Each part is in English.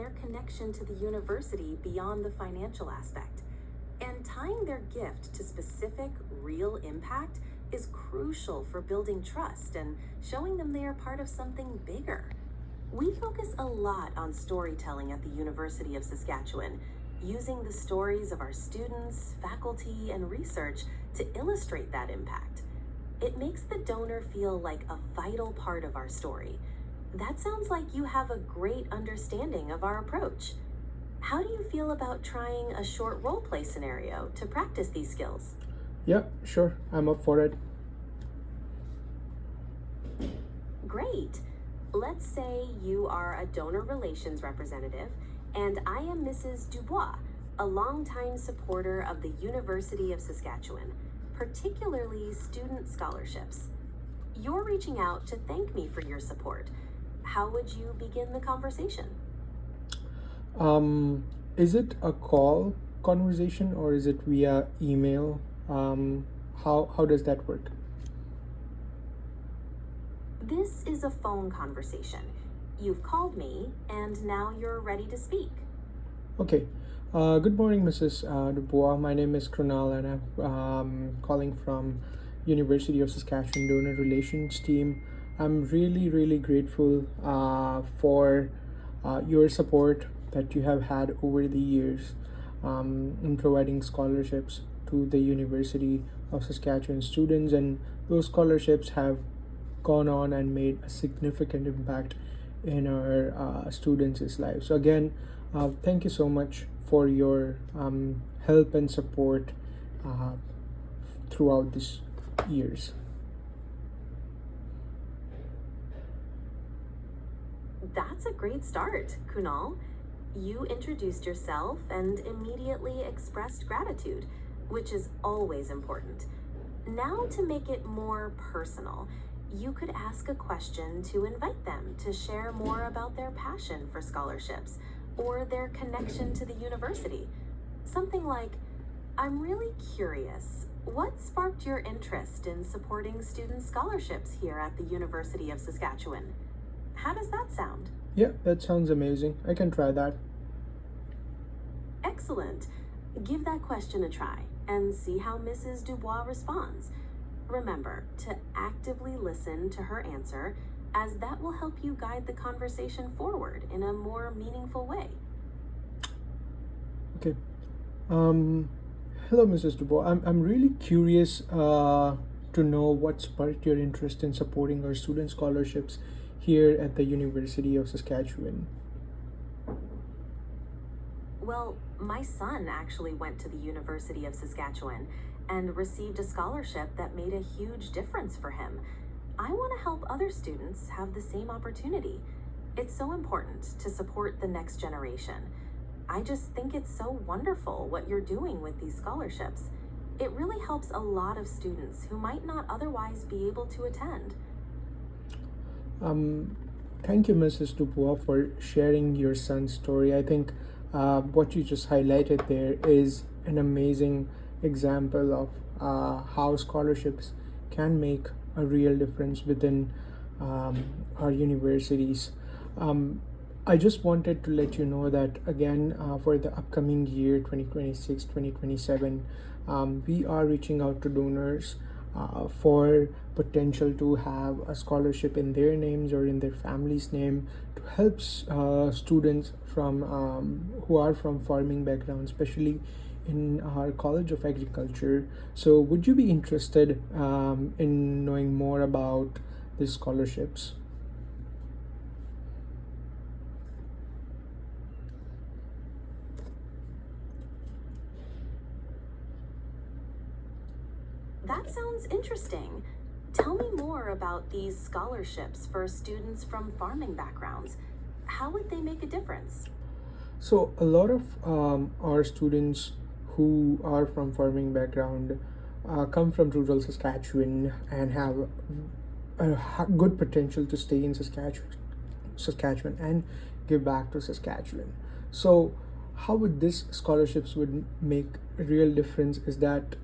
their connection to the university beyond the financial aspect. And tying their gift to specific, real impact is crucial for building trust and showing them they are part of something bigger. We focus a lot on storytelling at the University of Saskatchewan, using the stories of our students, faculty, and research to illustrate that impact. It makes the donor feel like a vital part of our story. That sounds like you have a great understanding of our approach. How do you feel about trying a short role play scenario to practice these skills? Yeah, sure, I'm up for it. Great. Let's say you are a donor relations representative, and I am Mrs. Dubois, a longtime supporter of the University of Saskatchewan, particularly student scholarships. You're reaching out to thank me for your support. How would you begin the conversation? Is it a call conversation or is it via email? How does that work? This is a phone conversation. You've called me, and now you're ready to speak. Okay. Good morning, Mrs. Dubois. My name is Krunal, and I'm calling from University of Saskatchewan Donor Relations team. I'm really grateful for your support that you have had over the years in providing scholarships to the University of Saskatchewan students, and those scholarships have gone on and made a significant impact in our students' lives. So again, thank you so much for your help and support throughout these years. That's a great start, Kunal. You introduced yourself and immediately expressed gratitude, which is always important. Now, to make it more personal, you could ask a question to invite them to share more about their passion for scholarships or their connection to the university. Something like, I'm really curious, what sparked your interest in supporting student scholarships here at the University of Saskatchewan? How does that sound? Yeah, that sounds amazing. I can try that. Excellent. Give that question a try and see how Mrs. Dubois responds. Remember to actively listen to her answer, as that will help you guide the conversation forward in a more meaningful way. Okay. Hello, Mrs. Dubois. I'm really curious to know what sparked your interest in supporting our student scholarships here at the University of Saskatchewan. Well, my son actually went to the University of Saskatchewan and received a scholarship that made a huge difference for him. I want to help other students have the same opportunity. It's so important to support the next generation. I just think it's so wonderful what you're doing with these scholarships. It really helps a lot of students who might not otherwise be able to attend. Thank you, Mrs. Dubois, for sharing your son's story. I think what you just highlighted there is an amazing example of how scholarships can make a real difference within our universities. I just wanted to let you know that again, for the upcoming year 2026-2027, we are reaching out to donors for potential to have a scholarship in their names or in their family's name to help students from who are from farming backgrounds, especially in our College of Agriculture. So would you be interested in knowing more about these scholarships? That sounds interesting. Tell me more about these scholarships for students from farming backgrounds. How would they make a difference? So a lot of our students who are from farming background come from rural Saskatchewan and have a good potential to stay in Saskatchewan and give back to Saskatchewan. So how would this scholarships would make a real difference is that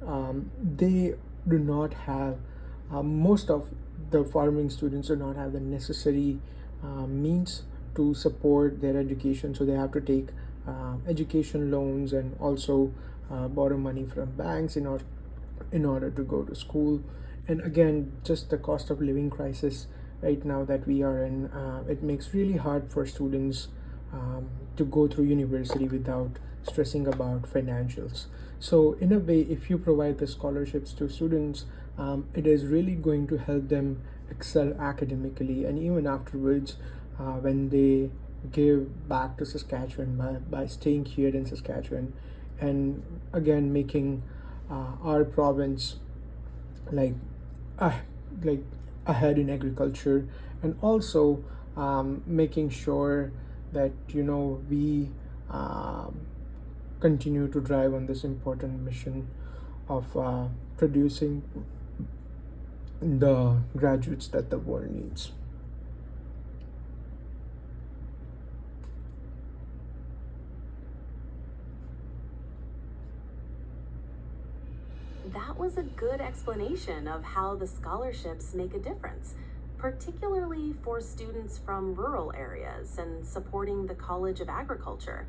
they do not have most of the farming students do not have the necessary means to support their education, so they have to take education loans and also borrow money from banks in order to go to school. And again, just the cost of living crisis right now that we are in, it makes really hard for students to go through university without stressing about financials. So in a way, if you provide the scholarships to students, it is really going to help them excel academically, and even afterwards, when they give back to Saskatchewan by staying here in Saskatchewan, and again making our province like uh, like ahead in agriculture, and also making sure that we um, continue to drive on this important mission of producing the graduates that the world needs. That was a good explanation of how the scholarships make a difference, particularly for students from rural areas and supporting the College of Agriculture.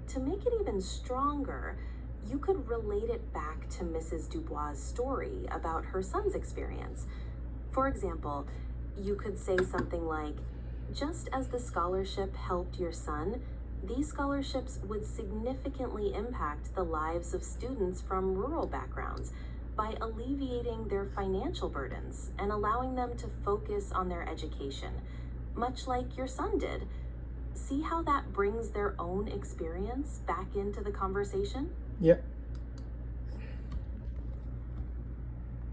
To make it even stronger, you could relate it back to Mrs. Dubois' story about her son's experience. For example, you could say something like, just as the scholarship helped your son, these scholarships would significantly impact the lives of students from rural backgrounds by alleviating their financial burdens and allowing them to focus on their education, much like your son did. See how that brings their own experience back into the conversation? Yeah,